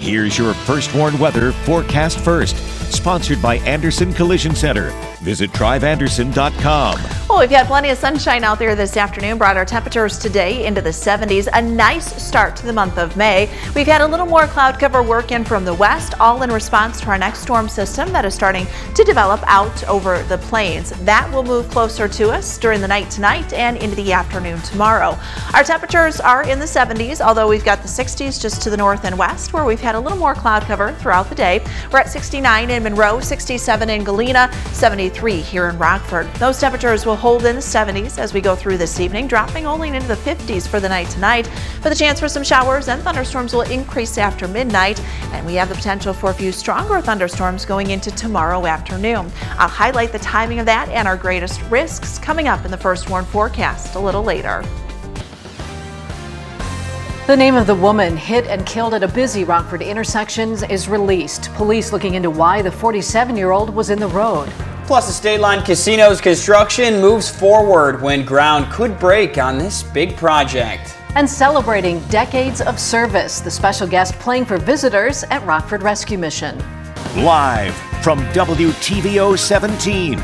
Here's your First Warn Weather Forecast First, sponsored by Anderson Collision Center. Visit driveanderson.com. Well, we've had plenty of sunshine out there this afternoon, brought our temperatures today into the 70s. A nice start to the month of May. We've had a little more cloud cover work in from the west, all in response to our next storm system that is starting to develop out over the plains. That will move closer to us during the night tonight and into the afternoon tomorrow. Our temperatures are in the 70s, although we've got the 60s just to the north and west, where we've had a little more cloud cover throughout the day. We're at 69 in Monroe, 67 in Galena, 73 here in Rockford. Those temperatures will hold in the 70s as we go through this evening, dropping only into the 50s for the night tonight. But the chance for some showers and thunderstorms will increase after midnight, and we have the potential for a few stronger thunderstorms going into tomorrow afternoon. I'll highlight the timing of that and our greatest risks coming up in the First Warn forecast a little later. The name of the woman hit and killed at a busy Rockford intersection is released. Police looking into why the 47-year-old was in the road. Plus, the State Line Casino's construction moves forward when ground could break on this big project. And celebrating decades of service, the special guest playing for visitors at Rockford Rescue Mission. Live from WTVO 17,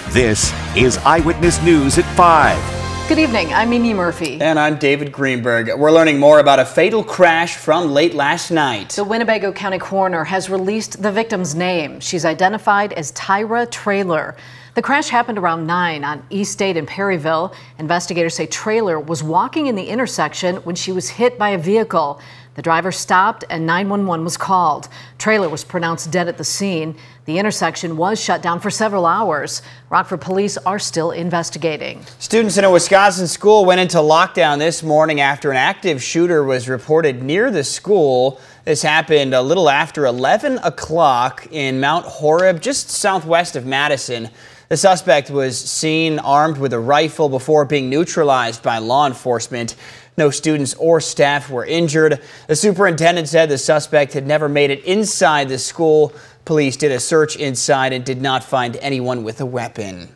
this is Eyewitness News at 5. Good evening, I'm Mimi Murphy. And I'm David Greenberg. We're learning more about a fatal crash from late last night. The Winnebago County Coroner has released the victim's name. She's identified as Tyra Traylor. The crash happened around 9 on East State in Perryville. Investigators say Traylor was walking in the intersection when she was hit by a vehicle. The driver stopped and 911 was called. Traylor was pronounced dead at the scene. The intersection was shut down for several hours. Rockford police are still investigating. Students in a Wisconsin school went into lockdown this morning after an active shooter was reported near the school. This happened a little after 11 o'clock in Mount Horeb, just southwest of Madison. The suspect was seen armed with a rifle before being neutralized by law enforcement. No students or staff were injured. The superintendent said the suspect had never made it inside the school. Police did a search inside and did not find anyone with a weapon.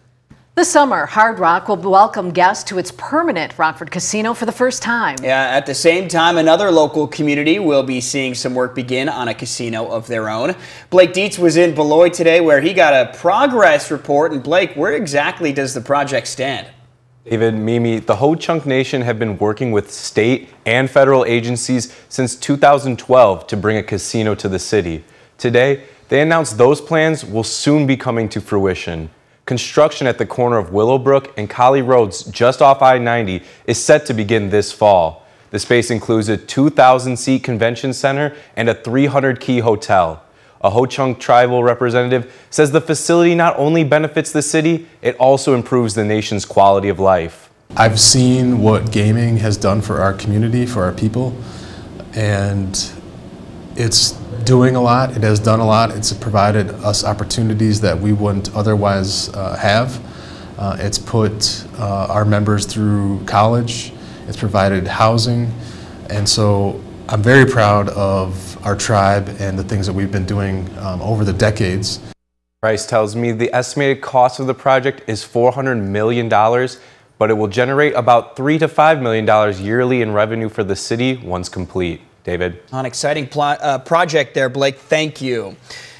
This summer, Hard Rock will welcome guests to its permanent Rockford Casino for the first time. Yeah, at the same time, another local community will be seeing some work begin on a casino of their own. Blake Dietz was in Beloit today where he got a progress report. And Blake, where exactly does the project stand? David, Mimi, the Ho-Chunk Nation have been working with state and federal agencies since 2012 to bring a casino to the city. Today, they announced those plans will soon be coming to fruition. Construction at the corner of Willowbrook and Collie Roads just off I-90 is set to begin this fall. The space includes a 2,000-seat convention center and a 300-key hotel. A Ho-Chunk tribal representative says the facility not only benefits the city, it also improves the nation's quality of life. I've seen what gaming has done for our community, for our people, and it's doing a lot. It has done a lot. It's provided us opportunities that we wouldn't otherwise have. It's put our members through college. It's provided housing, and so I'm very proud of our tribe and the things that we've been doing over the decades. Rice tells me the estimated cost of the project is $400 million, but it will generate about $3 to $5 million yearly in revenue for the city once complete. David? An exciting project there, Blake. Thank you.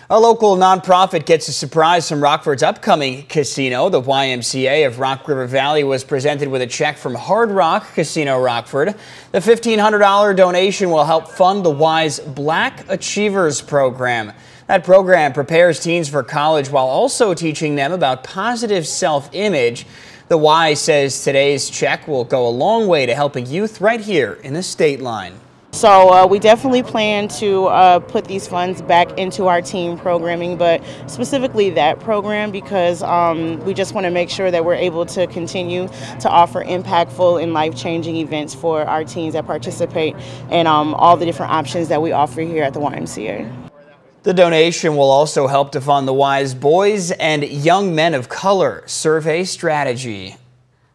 A local nonprofit gets a surprise from Rockford's upcoming casino. The YMCA of Rock River Valley was presented with a check from Hard Rock Casino Rockford. The $1,500 donation will help fund the Y's Black Achievers program. That program prepares teens for college while also teaching them about positive self-image. The Y says today's check will go a long way to helping youth right here in the state line. So we definitely plan to put these funds back into our teen programming, but specifically that program because we just want to make sure that we're able to continue to offer impactful and life-changing events for our teens that participate in all the different options that we offer here at the YMCA. The donation will also help to fund the Y's Boys and Young Men of Color survey strategy.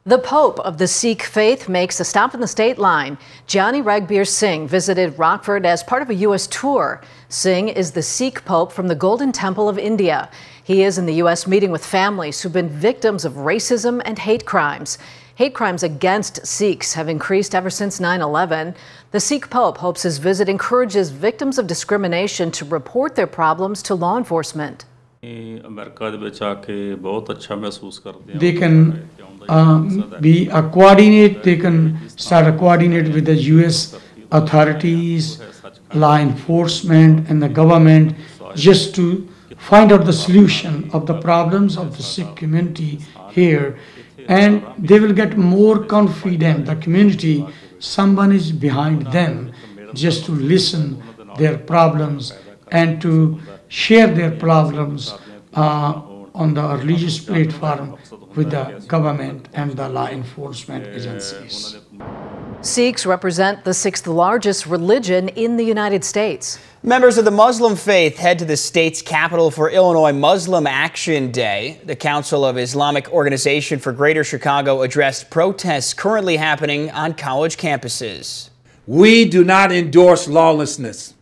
The Pope of the Sikh faith makes a stop in the state line. Johnny Ragbir Singh visited Rockford as part of a U.S. tour. Singh is the Sikh Pope from the Golden Temple of India. He is in the U.S. meeting with families who've been victims of racism and hate crimes. Hate crimes against Sikhs have increased ever since 9/11. The Sikh Pope hopes his visit encourages victims of discrimination to report their problems to law enforcement. They can be a coordinate. They can start a coordinate with the U.S. authorities, law enforcement, and the government, just to find out the solution of the problems of the Sikh community here, and they will get more confident. The community, someone is behind them, just to listen their problems and to share their problems on the religious platform with the government and the law enforcement agencies. Sikhs represent the sixth largest religion in the United States. Members of the Muslim faith head to the state's capital for Illinois Muslim Action Day. The Council of Islamic Organization for Greater Chicago addressed protests currently happening on college campuses. We do not endorse lawlessness.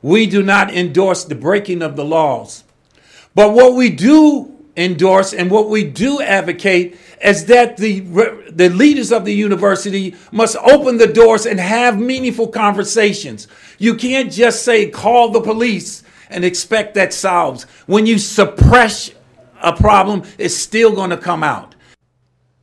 We do not endorse the breaking of the laws. But what we do endorse and what we do advocate is that the leaders of the university must open the doors and have meaningful conversations. You can't just say, call the police and expect that solves. When you suppress a problem, it's still going to come out.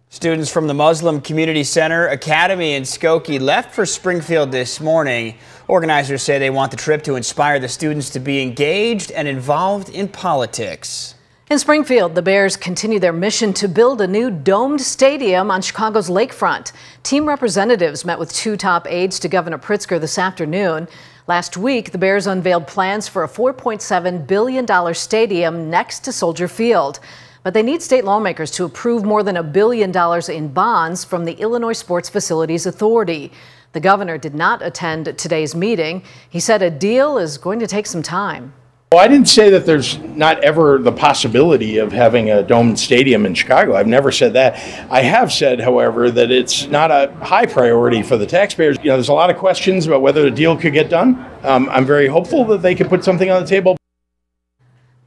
Students from the Muslim Community Center Academy in Skokie left for Springfield this morning. Organizers say they want the trip to inspire the students to be engaged and involved in politics. In Springfield, the Bears continue their mission to build a new domed stadium on Chicago's lakefront. Team representatives met with two top aides to Governor Pritzker this afternoon. Last week, the Bears unveiled plans for a $4.7 billion stadium next to Soldier Field. But they need state lawmakers to approve more than $1 billion in bonds from the Illinois Sports Facilities Authority. The governor did not attend today's meeting. He said a deal is going to take some time. Well, I didn't say that there's not ever the possibility of having a domed stadium in Chicago. I've never said that. I have said, however, that it's not a high priority for the taxpayers. You know, there's a lot of questions about whether the deal could get done. I'm very hopeful that they could put something on the table.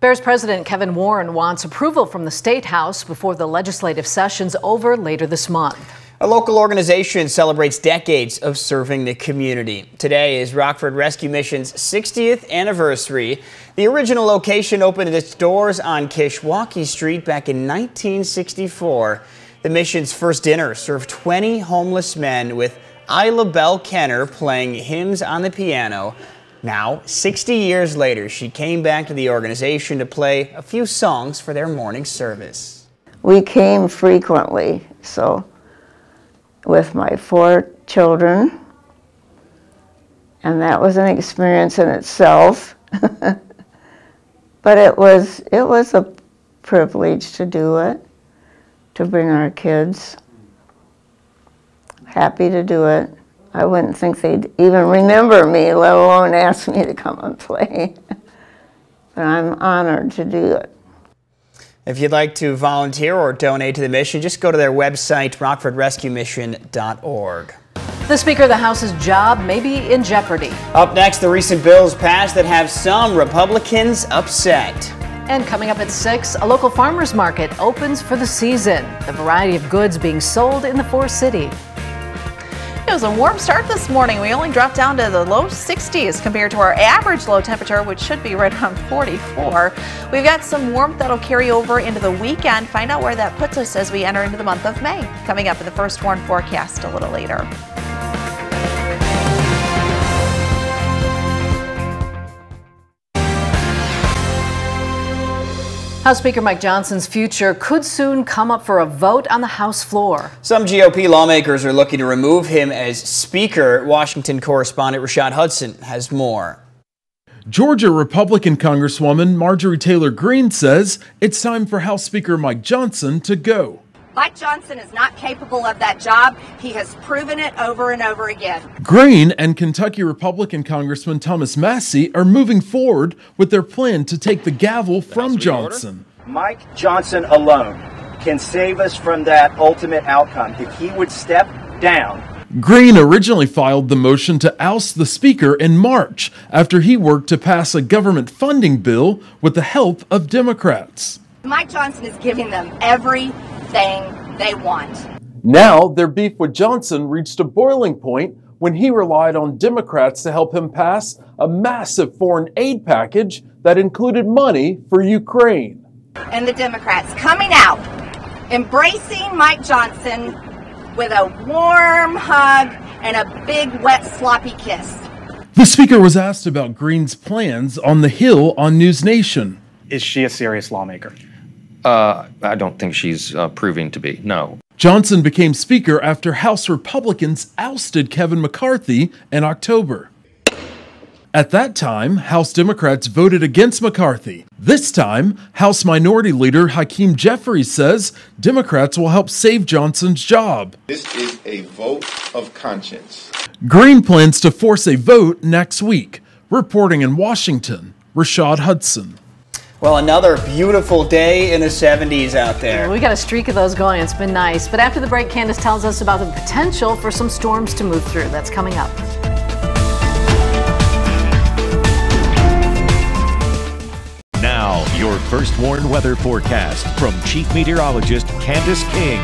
Bears President Kevin Warren wants approval from the State House before the legislative session's over later this month. A local organization celebrates decades of serving the community. Today is Rockford Rescue Mission's 60th anniversary. The original location opened its doors on Kishwaukee Street back in 1964. The mission's first dinner served 20 homeless men with Isla Bell Kenner playing hymns on the piano. Now, 60 years later, she came back to the organization to play a few songs for their morning service. We came frequently, with my 4 children, and that was an experience in itself. But it was a privilege to do it, to bring our kids. Happy to do it. I wouldn't think they'd even remember me, let alone ask me to come and play. But I'm honored to do it. If you'd like to volunteer or donate to the mission, just go to their website, rockfordrescuemission.org. The Speaker of the House's job may be in jeopardy. Up next, the recent bills passed that have some Republicans upset. And coming up at 6, a local farmers market opens for the season. The variety of goods being sold in the Forest City. It was a warm start this morning. We only dropped down to the low 60s compared to our average low temperature, which should be right around 44. We've got some warmth that'll carry over into the weekend. Find out where that puts us as we enter into the month of May. Coming up in the first warn forecast a little later. House Speaker Mike Johnson's future could soon come up for a vote on the House floor. Some GOP lawmakers are looking to remove him as Speaker. Washington correspondent Rashad Hudson has more. Georgia Republican Congresswoman Marjorie Taylor Greene says it's time for House Speaker Mike Johnson to go. Mike Johnson is not capable of that job. He has proven it over and over again. Greene and Kentucky Republican Congressman Thomas Massey are moving forward with their plan to take the gavel from Johnson. Mike Johnson alone can save us from that ultimate outcome. If he would step down. Greene originally filed the motion to oust the Speaker in March after he worked to pass a government funding bill with the help of Democrats. Mike Johnson is giving them everything they want. Now, their beef with Johnson reached a boiling point when he relied on Democrats to help him pass a massive foreign aid package that included money for Ukraine. And the Democrats coming out, embracing Mike Johnson with a warm hug and a big, wet, sloppy kiss. The speaker was asked about Green's plans on the Hill on News Nation. Is she a serious lawmaker? I don't think she's proving to be, no. Johnson became speaker after House Republicans ousted Kevin McCarthy in October. At that time, House Democrats voted against McCarthy. This time, House Minority Leader Hakeem Jeffries says Democrats will help save Johnson's job. This is a vote of conscience. Green plans to force a vote next week. Reporting in Washington, Rashad Hudson. Well, another beautiful day in the 70s out there. We got a streak of those going. It's been nice. But after the break, Candace tells us about the potential for some storms to move through. That's coming up. Now, your first warned weather forecast from Chief Meteorologist Candace King.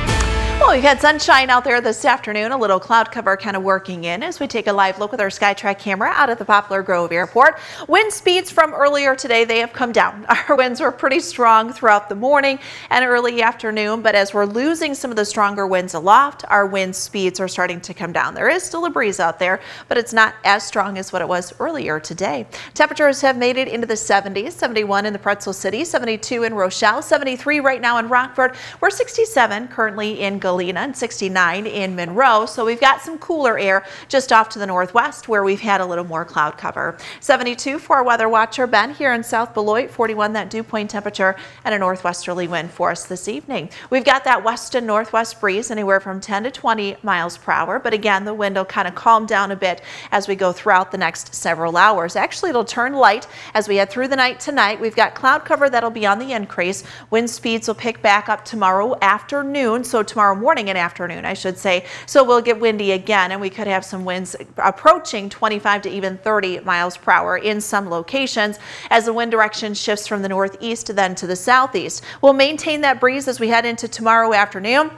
Well, we've had sunshine out there this afternoon, a little cloud cover kind of working in as we take a live look with our SkyTrack camera out at the Poplar Grove Airport. Wind speeds from earlier today, they have come down. Our winds were pretty strong throughout the morning and early afternoon, but as we're losing some of the stronger winds aloft, our wind speeds are starting to come down. There is still a breeze out there, but it's not as strong as what it was earlier today. Temperatures have made it into the 70s, 71 in the Pretzel City, 72 in Rochelle, 73 right now in Rockford. We're 67 currently in Galena and 69 in Monroe. So we've got some cooler air just off to the northwest where we've had a little more cloud cover. 72 for our weather watcher Ben here in South Beloit, 41 that dew point temperature and a northwesterly wind for us this evening. We've got that west and northwest breeze anywhere from 10 to 20 miles per hour. But again, the wind will kind of calm down a bit as we go throughout the next several hours. Actually, it'll turn light as we head through the night tonight. We've got cloud cover that'll be on the increase. Wind speeds will pick back up tomorrow afternoon. So tomorrow morning and afternoon, I should say. So we'll get windy again, and we could have some winds approaching 25 to even 30 miles per hour in some locations as the wind direction shifts from the northeast then to the southeast. We'll maintain that breeze as we head into tomorrow afternoon.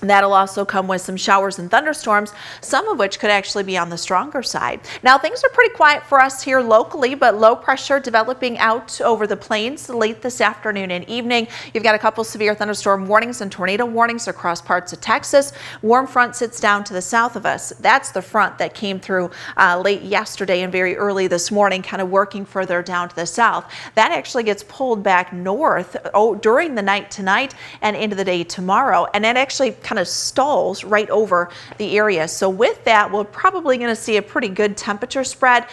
That'll also come with some showers and thunderstorms, some of which could actually be on the stronger side. Now, things are pretty quiet for us here locally, but low pressure developing out over the plains late this afternoon and evening. You've got a couple severe thunderstorm warnings and tornado warnings across parts of Texas. Warm front sits down to the south of us. That's the front that came through late yesterday and very early this morning, kind of working further down to the south. That actually gets pulled back north during the night tonight and into the day tomorrow, and that actually kind of stalls right over the area. So with that, we're probably going to see a pretty good temperature spread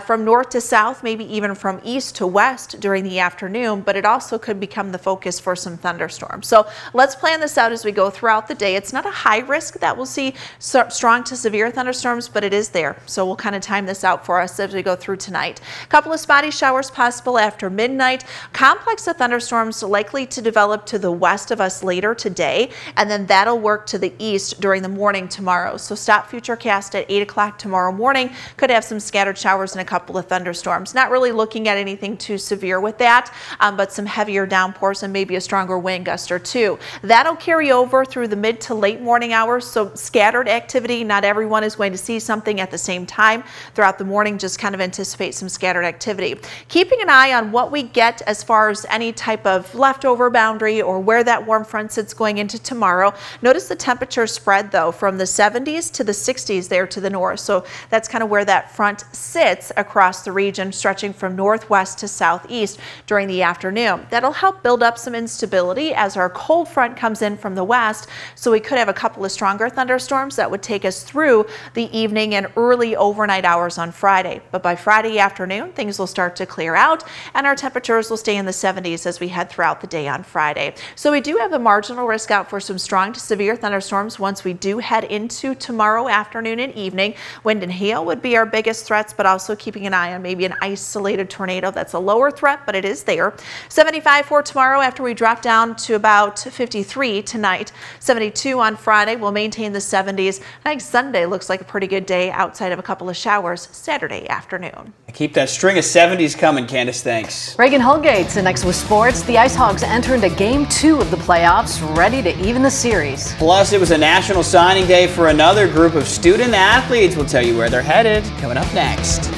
from north to south, maybe even from east to west during the afternoon, but it also could become the focus for some thunderstorms. So let's plan this out as we go throughout the day. It's not a high risk that we'll see strong to severe thunderstorms, but it is there. So we'll kind of time this out for us as we go through tonight. A couple of spotty showers possible after midnight. Complex of thunderstorms likely to develop to the west of us later today, and then that'll work to the east during the morning tomorrow. So stop Futurecast at 8 o'clock tomorrow morning. Could have some scattered showers and a couple of thunderstorms. Not really looking at anything too severe with that, but some heavier downpours and maybe a stronger wind gust or two. That'll carry over through the mid to late morning hours. So scattered activity. Not everyone is going to see something at the same time throughout the morning. Just kind of anticipate some scattered activity. Keeping an eye on what we get as far as any type of leftover boundary or where that warm front sits going into tomorrow. Notice the temperature spread though from the 70s to the 60s there to the north. So that's kind of where that front sits across the region, stretching from northwest to southeast during the afternoon. That'll help build up some instability as our cold front comes in from the west. So we could have a couple of stronger thunderstorms that would take us through the evening and early overnight hours on Friday. But by Friday afternoon, things will start to clear out and our temperatures will stay in the 70s as we head throughout the day on Friday. So we do have a marginal risk out for some strong to severe thunderstorms once we do head into tomorrow afternoon and evening. Wind and hail would be our biggest threats, but also keeping an eye on maybe an isolated tornado. That's a lower threat, but it is there. 75 for tomorrow after we drop down to about 53 tonight. 72 on Friday. We'll maintain the 70s. I think Sunday looks like a pretty good day outside of a couple of showers Saturday afternoon. Keep that string of 70s coming, Candace. Thanks. Reagan Holgate's next with sports. The Ice Hogs enter into Game 2 of the playoffs, ready to even the series. Sports. Plus, it was a national signing day for another group of student athletes. We'll tell you where they're headed coming up next.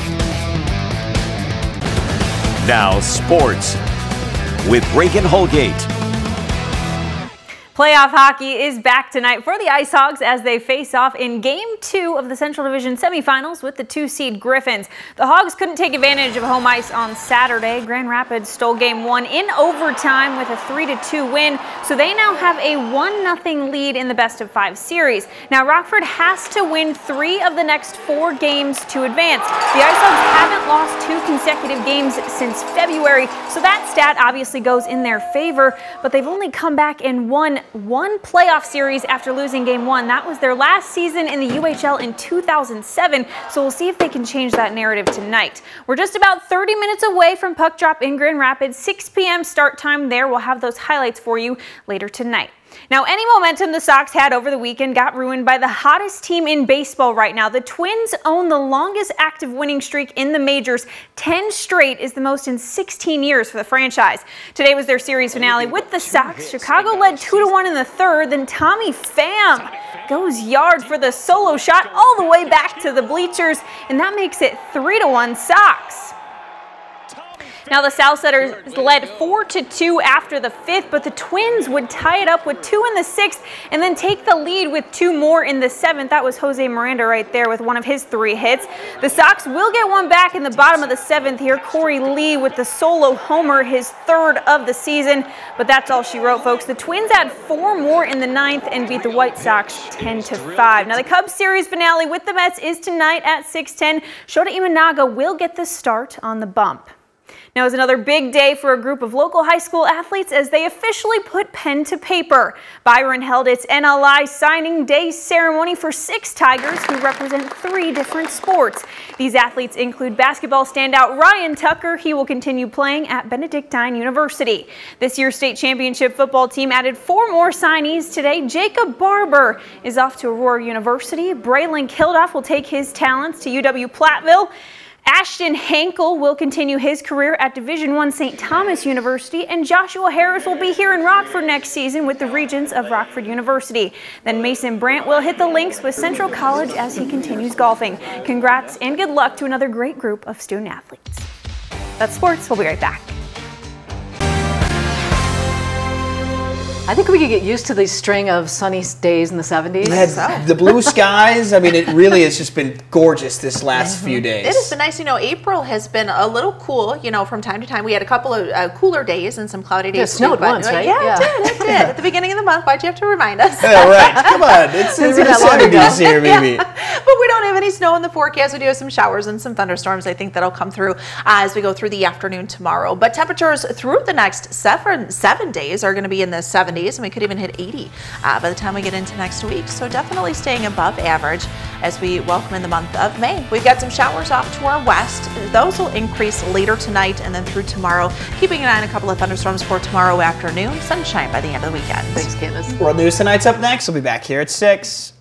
Now, sports with Reagan Holgate. Playoff hockey is back tonight for the Ice Hogs as they face off in Game 2 of the Central Division semifinals with the 2-seed Griffins. The Hogs couldn't take advantage of home ice on Saturday. Grand Rapids stole Game 1 in overtime with a 3-2 win, so they now have a 1-0 lead in the best-of-5 series. Now, Rockford has to win 3 of the next 4 games to advance. The Ice Hogs haven't lost 2 consecutive games since February, so that stat obviously goes in their favor, but they've only come back and won one playoff series after losing Game 1. That was their last season in the UHL in 2007, so we'll see if they can change that narrative tonight. We're just about 30 minutes away from puck drop in Grand Rapids. 6 p.m. start time there. We'll have those highlights for you later tonight. Now, any momentum the Sox had over the weekend got ruined by the hottest team in baseball right now. The Twins own the longest active winning streak in the majors. 10 straight is the most in 16 years for the franchise. Today was their series finale with the Sox. Chicago led 2-1 in the third. Then Tommy Pham goes yard for the solo shot all the way back to the bleachers, and that makes it 3-1 Sox. Now, the Southsiders led 4-2 after the 5th, but the Twins would tie it up with 2 in the 6th and then take the lead with 2 more in the 7th. That was Jose Miranda right there with one of his 3 hits. The Sox will get one back in the bottom of the 7th here. Corey Lee with the solo homer, his 3rd of the season, but that's all she wrote, folks. The Twins had 4 more in the 9th and beat the White Sox 10-5. Now, the Cubs series finale with the Mets is tonight at 6:10. Shota Imanaga will get the start on the bump. Now, it was another big day for a group of local high school athletes as they officially put pen to paper. Byron held its NLI signing day ceremony for 6 Tigers who represent 3 different sports. These athletes include basketball standout Ryan Tucker. He will continue playing at Benedictine University. This year's state championship football team added 4 more signees today. Jacob Barber is off to Aurora University. Braylon Kilduff will take his talents to UW-Platteville. Ashton Hankel will continue his career at Division I St. Thomas University, and Joshua Harris will be here in Rockford next season with the Regents of Rockford University. Then Mason Brandt will hit the links with Central College as he continues golfing. Congrats and good luck to another great group of student athletes. That's sports. We'll be right back. I think we could get used to the string of sunny days in the 70s. The blue skies, I mean, it really has just been gorgeous this last few days. It has been nice. You know, April has been a little cool, you know, from time to time. We had a couple of cooler days and some cloudy days. Yeah, it snowed once, right? Yeah, it did. At the beginning of the month. Why'd you have to remind us? Yeah, right. Come on. It's the 70s here, maybe. But we don't have any snow in the forecast. We do have some showers and some thunderstorms. I think that'll come through as we go through the afternoon tomorrow. But temperatures through the next seven days are going to be in the 70s, and we could even hit 80 by the time we get into next week. So definitely staying above average as we welcome in the month of May. We've got some showers off to our west. Those will increase later tonight and then through tomorrow. Keeping an eye on a couple of thunderstorms for tomorrow afternoon. Sunshine by the end of the weekend. Thanks, Candace. World News Tonight's up next. We'll be back here at 6.